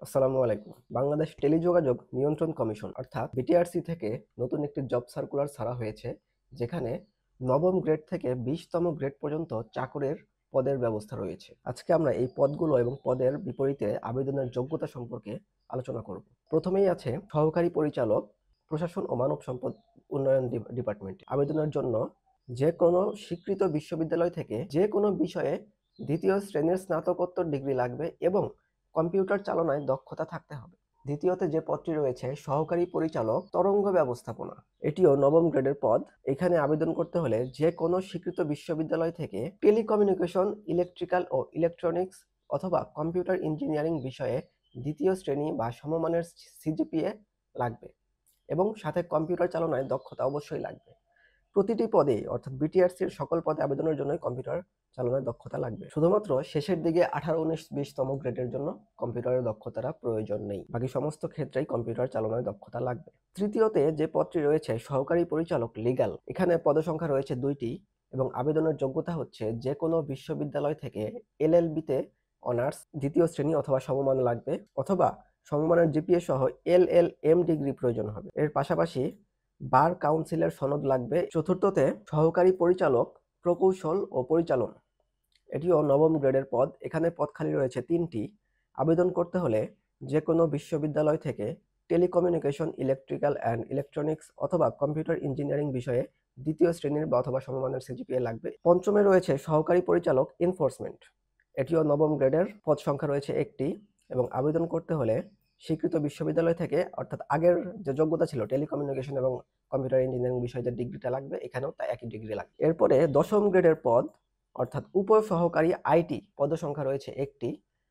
আসসালামু আলাইকুম। বাংলাদেশ টেলিযোগাযোগ নিয়ন্ত্রণ কমিশন অর্থাৎ বিটিআরসি থেকে নতুন একটি জব সার্কুলার ছাড়া হয়েছে, যেখানে নবম গ্রেড থেকে 20তম গ্রেড পর্যন্ত চাকরির পদের ব্যবস্থা রয়েছে। আজকে আমরা এই পদগুলো এবং পদের বিপরীতে আবেদনের যোগ্যতা সম্পর্কে আলোচনা করব। প্রথমেই আছে সহকারী পরিচালক, প্রশাসন ও মানব সম্পদ উন্নয়ন ডিপার্টমেন্ট। আবেদনের জন্য যে কোনো স্বীকৃত বিশ্ববিদ্যালয় থেকে যে কোনো বিষয়ে 2য় শ্রেণীর স্নাতকোত্তর ডিগ্রি লাগবে এবং কম্পিউটার চালনায় দক্ষতা থাকতে হবে। দ্বিতীয়তে যে পদটি রয়েছে সহকারী পরিচালক তরঙ্গ ব্যবস্থাপনা, এটিও নবম গ্রেডের পদ। এখানে আবেদন করতে হলে যে কোনো স্বীকৃত বিশ্ববিদ্যালয় থেকে টেলিকমিউনিকেশন, ইলেকট্রিক্যাল ও ইলেকট্রনিক্স অথবা কম্পিউটার ইঞ্জিনিয়ারিং বিষয়ে 2য় শ্রেণী বা সমমানের সিজিপিএ লাগবে এবং সাথে কম্পিউটার চালনায় দক্ষতা অবশ্যই লাগবে। প্রতিটি পদে অর্থাৎ বিটিআরসির সকল পদে আবেদনের জন্য কম্পিউটার চালানোর দক্ষতা লাগবে। শুধুমাত্র শেষের দিকে 18, 19, 20তম গ্রেডের জন্য কম্পিউটারের দক্ষতার প্রয়োজন নেই। বাকি সমস্ত ক্ষেত্রেই কম্পিউটার চালানোর দক্ষতা লাগবে। তৃতীয়তে যে পদটি রয়েছে সহকারী পরিচালক লিগ্যাল, এখানে পদসংখ্যা রয়েছে 2টি এবং আবেদনের যোগ্যতা হচ্ছে যে কোনো বিশ্ববিদ্যালয় থেকে এলএলবি-তে অনার্স 2য় শ্রেণী অথবা সমমান লাগবে, অথবা সমমানের জিপিএ সহ এলএলএম ডিগ্রি প্রয়োজন হবে। এর পাশাপাশি বার কাউন্সিলের সনদ লাগবে। চতুর্থতে সহকারী পরিচালক প্রকৌশল ও পরিচালন, এটিও নবম গ্রেডের পদ। এখানে পদ খালি রয়েছে 3টি। আবেদন করতে হলে যে কোনো বিশ্ববিদ্যালয় থেকে টেলিকমিউনিকেশন, ইলেকট্রিক্যাল অ্যান্ড ইলেকট্রনিক্স অথবা কম্পিউটার ইঞ্জিনিয়ারিং বিষয়ে 2য় শ্রেণীর বা অথবা সমমানের সিজিপিএ লাগবে। পঞ্চমে রয়েছে সহকারী পরিচালক এনফোর্সমেন্ট, এটিও নবম গ্রেডের, পদ সংখ্যা রয়েছে 1টি এবং আবেদন করতে হলে স্বীকৃত বিশ্ববিদ্যালয় থেকে, অর্থাৎ আগের যে যোগ্যতা ছিল টেলিকমিউনিকেশন এবং কম্পিউটার ইঞ্জিনিয়ারিং বিষয়ে যে ডিগ্রিটা লাগবে, এখানেও তা একই ডিগ্রি লাগবে। এরপরে 10ম গ্রেডের পদ অর্থাৎ উপসহকারী আইটি, পদসংখ্যা রয়েছে 1টি।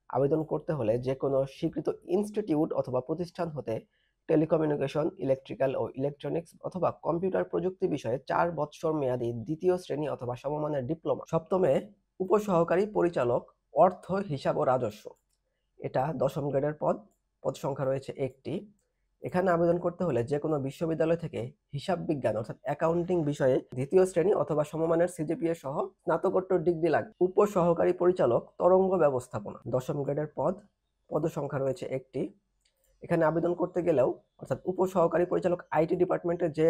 আবেদন করতে হলে যে কোনো স্বীকৃত ইনস্টিটিউট অথবা প্রতিষ্ঠান হতে টেলিকমিউনিকেশন, ইলেকট্রিক্যাল ও ইলেকট্রনিক্স অথবা কম্পিউটার প্রযুক্তি বিষয়ে 4 বৎসর মেয়াদী 2য় শ্রেণী অথবা সমমানের ডিপ্লোমা। সপ্তমে উপসহকারী পরিচালক অর্থ, হিসাব ও রাজস্ব, এটা 10ম গ্রেডের পদ। পদ সংখ্যা রয়েছে 1টি। এখানে আবেদন করতে হলে যে কোনো বিশ্ববিদ্যালয় থেকে হিসাব বিজ্ঞান অর্থাৎ অ্যাকাউন্টিং বিষয়ে 2য় শ্রেণী অথবা সমমানের সিজিপিএ সহ স্নাতকোত্তর ডিগ্রি লাগবে। উপসহকারী পরিচালক তরঙ্গ ব্যবস্থাপনা, 10ম গ্রেডের পদ। পদ সংখ্যা রয়েছে 1টি। এখানে আবেদন করতে গেলেও অর্থাৎ উপসহকারী পরিচালক আইটি ডিপার্টমেন্টের যে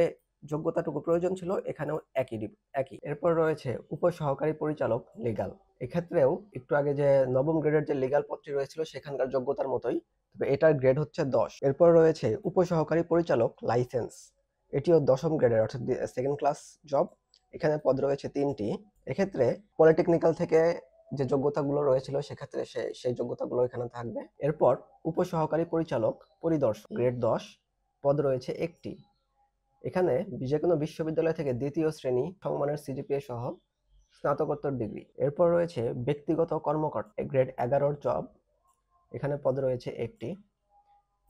যোগ্যতাটুকু প্রয়োজন ছিল এখানেও একই। এরপর রয়েছে উপসহকারী পরিচালক লিগ্যাল। এক্ষেত্রেও একটু আগে যে নবম গ্রেডের যে লিগ্যাল পদটি রয়েছিল সেখানকার যোগ্যতার মতোই, তবে এটার গ্রেড হচ্ছে 10। এরপর রয়েছে উপসহকারী পরিচালক লাইসেন্স, এটিও 10ম গ্রেডের অর্থাৎ সেকেন্ড ক্লাস জব। এখানে পদ রয়েছে 3টি। এক্ষেত্রে পলিটেকনিক্যাল থেকে যে যোগ্যতাগুলো রয়েছিল সেক্ষেত্রে সেই যোগ্যতাগুলো এখানে থাকবে। এরপর উপসহকারী পরিচালক পরিদর্শক, গ্রেড 10, পদ রয়েছে 1টি। এখানে যে কোনো বিশ্ববিদ্যালয় থেকে 2য় শ্রেণী সমমানের সিজিপিএ সহ স্নাতকোত্তর ডিগ্রি। এরপর রয়েছে ব্যক্তিগত কর্মকর্তা, গ্রেড 11 জব, এখানে পদ রয়েছে 1টি।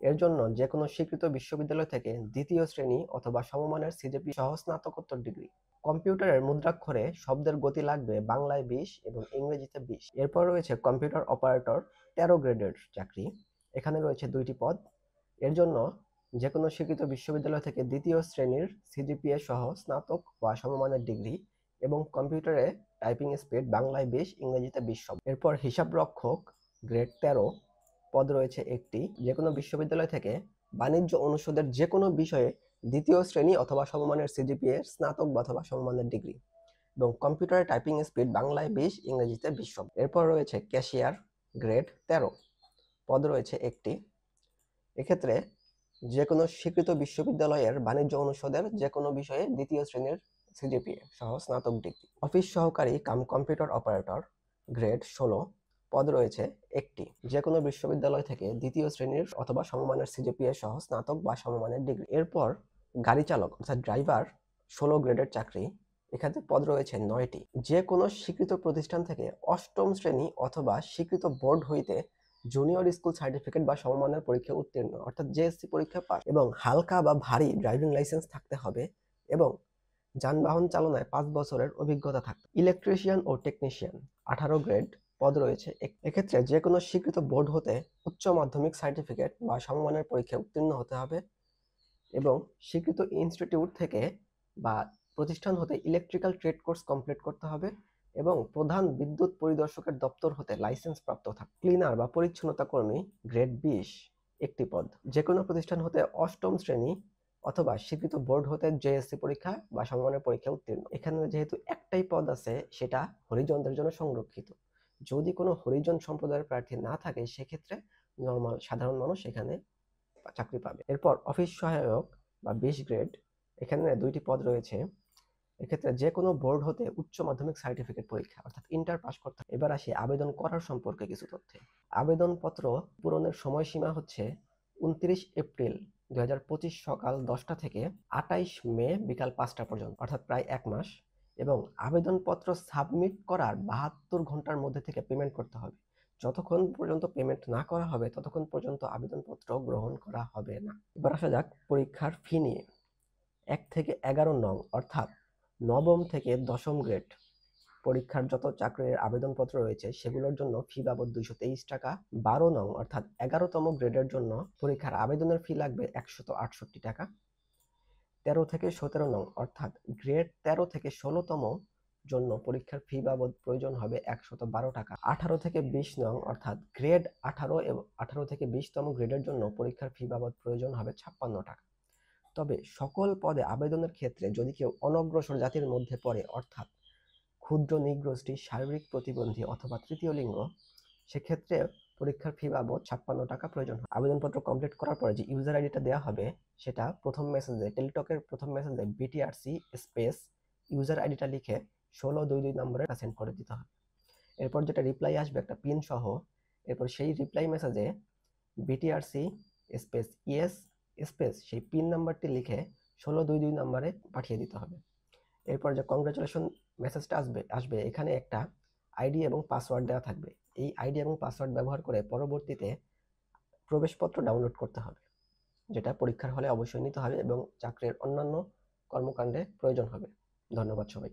এর জন্য যে কোনো স্বীকৃত বিশ্ববিদ্যালয় থেকে 2য় শ্রেণী অথবা সমমানের সিজিপি সহ স্নাতকোত্তর ডিগ্রি। কম্পিউটারের মুদ্রাক্ষরে শব্দের গতি লাগবে বাংলায় 20 এবং ইংরেজিতে 20। এরপর রয়েছে কম্পিউটার অপারেটর, 13 গ্রেডের চাকরি। এখানে রয়েছে 2টি পদ। এর জন্য যে কোনো স্বীকৃত বিশ্ববিদ্যালয় থেকে 2য় শ্রেণীর সিজিপিএ সহ স্নাতক বা সমমানের ডিগ্রি এবং কম্পিউটারে টাইপিং স্পিড বাংলায় 20, ইংরেজিতে 20। এরপর হিসাব রক্ষক, গ্রেড 13, পদ রয়েছে 1টি। যে কোনো বিশ্ববিদ্যালয় থেকে বাণিজ্য অনুষদের যে কোনো বিষয়ে 2য় শ্রেণী অথবা সমমানের সিজিপিএ, স্নাতক অথবা সমমানের ডিগ্রি এবং কম্পিউটারে টাইপিং স্পিড বাংলায় 20, ইংরেজিতে 20। এরপর রয়েছে ক্যাশিয়ার, গ্রেড 13, পদ রয়েছে 1টি। এক্ষেত্রে যে কোনো স্বীকৃত বিশ্ববিদ্যালয়ের বাণিজ্য অনুষদের যে কোনো বিষয়ে 2য় শ্রেণীর সিজিপিএ সহ স্নাতক ডিগ্রি। অফিস সহকারী কাম কম্পিউটার অপারেটর, গ্রেড 16, পদ রয়েছে 1টি। যে কোনো বিশ্ববিদ্যালয় থেকে 2য় শ্রেণীর অথবা সমমানের সিজিপিএ সহ স্নাতক বা সমমানের ডিগ্রি। এরপর গাড়ি চালক অর্থাৎ ড্রাইভার, 16 গ্রেডের চাকরি। এখানে পদ রয়েছে 9টি। যে কোনো স্বীকৃত প্রতিষ্ঠান থেকে 8ম শ্রেণী অথবা স্বীকৃত বোর্ড হইতে জুনিয়র স্কুল সার্টিফিকেট বা সমমানের পরীক্ষা উত্তীর্ণ অর্থাৎ জেএসসি পরীক্ষা পাস এবং হালকা বা ভারী ড্রাইভিং লাইসেন্স থাকতে হবে এবং যানবাহন চালনায় 5 বছরের অভিজ্ঞতা থাকতে। ইলেকট্রিশিয়ান ও টেকনিশিয়ান, 18 গ্রেড, পদ রয়েছে। এক্ষেত্রে যে কোনো স্বীকৃত বোর্ড হতে উচ্চ মাধ্যমিক সার্টিফিকেট বা সমমানের পরীক্ষা উত্তীর্ণ হতে হবে এবং স্বীকৃত ইনস্টিটিউট থেকে বা প্রতিষ্ঠান হতে ইলেকট্রিক্যাল ট্রেড কোর্স কমপ্লিট করতে হবে এবং প্রধান বিদ্যুৎ পরিদর্শকের দপ্তর হতে লাইসেন্স প্রাপ্ত থাকবে। ক্লিনার বা পরিচ্ছন্নতা কর্মী গ্রেড 20 একটি পদ। যে কোনো প্রতিষ্ঠান হতে অষ্টম শ্রেণী অথবা স্বীকৃত বোর্ড হতে জেএসসি পরীক্ষা বা সমমানের পরীক্ষা উত্তীর্ণ। এখানে যেহেতু একটাই পদ আছে সেটা হরিজনদের জন্য সংরক্ষিত। যদি কোনো হরিজন সম্প্রদায়ের প্রার্থী না থাকে সেক্ষেত্রে নর্মাল সাধারণ মানুষ এখানে চাকরি পাবে। এরপর অফিস সহায়ক বা 20 গ্রেড, এখানে 2টি পদ রয়েছে। এক্ষেত্রে যে কোনো বোর্ড হতে উচ্চ মাধ্যমিক সার্টিফিকেট পরীক্ষা অর্থাৎ ইন্টার পাস করতে হবে। এবার আসি আবেদন করার সম্পর্কে কিছু তথ্যে। আবেদনপত্র পূরণের সময়সীমা হচ্ছে 29 এপ্রিল 2025 সকাল 10টা থেকে 28 মে বিকাল 5টা পর্যন্ত, অর্থাৎ প্রায় 1 মাস। এবং আবেদনপত্র সাবমিট করার 72 ঘন্টার মধ্যে থেকে পেমেন্ট করতে হবে। যতক্ষণ পর্যন্ত পেমেন্ট না করা হবে ততক্ষণ পর্যন্ত আবেদনপত্র গ্রহণ করা হবে না। এবার আসা যাক পরীক্ষার ফি নিয়ে। 1 থেকে 11 নং অর্থাৎ নবম থেকে দশম গ্রেড পরীক্ষার যত চাকরির আবেদনপত্র রয়েছে সেগুলোর জন্য ফি বাবদ 223 টাকা। 12 নং অর্থাৎ 11তম গ্রেডের জন্য পরীক্ষার আবেদনের ফি লাগবে 168 টাকা। 13 থেকে 17 নং অর্থাৎ গ্রেড 13 থেকে 16তম জন্য পরীক্ষার ফি বাবদ প্রয়োজন হবে 112 টাকা। 18 থেকে 20 নং অর্থাৎ গ্রেড 18 এবং 18 থেকে 20তম গ্রেডের জন্য পরীক্ষার ফি বাবদ প্রয়োজন হবে 56 টাকা। তবে সকল পদে আবেদনের ক্ষেত্রে যদি কেউ অনগ্রসর জাতির মধ্যে পড়ে অর্থাৎ ক্ষুদ্র নৃগোষ্ঠী, শারীরিক প্রতিবন্ধী অথবা তৃতীয় লিঙ্গ, সেক্ষেত্রে পরীক্ষার ফি বাবদ 56 টাকা প্রয়োজন হয়। আবেদনপত্র কমপ্লিট করার পরে যে ইউজার আইডিটা দেওয়া হবে সেটা প্রথম মেসেজে টেলিটকের প্রথম মেসেজে বিটিআরসি স্পেস ইউজার আইডিটা লিখে 1622 নম্বরে সেন্ড করে দিতে হবে। এরপর যেটা রিপ্লাই আসবে একটা পিন সহ, এরপর সেই রিপ্লাই মেসেজে বিটিআরসি স্পেস ইয়েস স্পেস সেই পিন নাম্বারটি লিখে 1622 নম্বরে পাঠিয়ে দিতে হবে। এরপর যে কংগ্রাচুলেশন মেসেজটা আসবে এখানে একটা আইডি এবং পাসওয়ার্ড দেওয়া থাকবে। এই আইডি এবং পাসওয়ার্ড ব্যবহার করে পরবর্তীতে প্রবেশপত্র ডাউনলোড করতে হবে, যেটা পরীক্ষার হলে অবশ্যই নিতে হবে এবং চাকরির অন্যান্য কর্মকাণ্ডে প্রয়োজন হবে। ধন্যবাদ সবাই।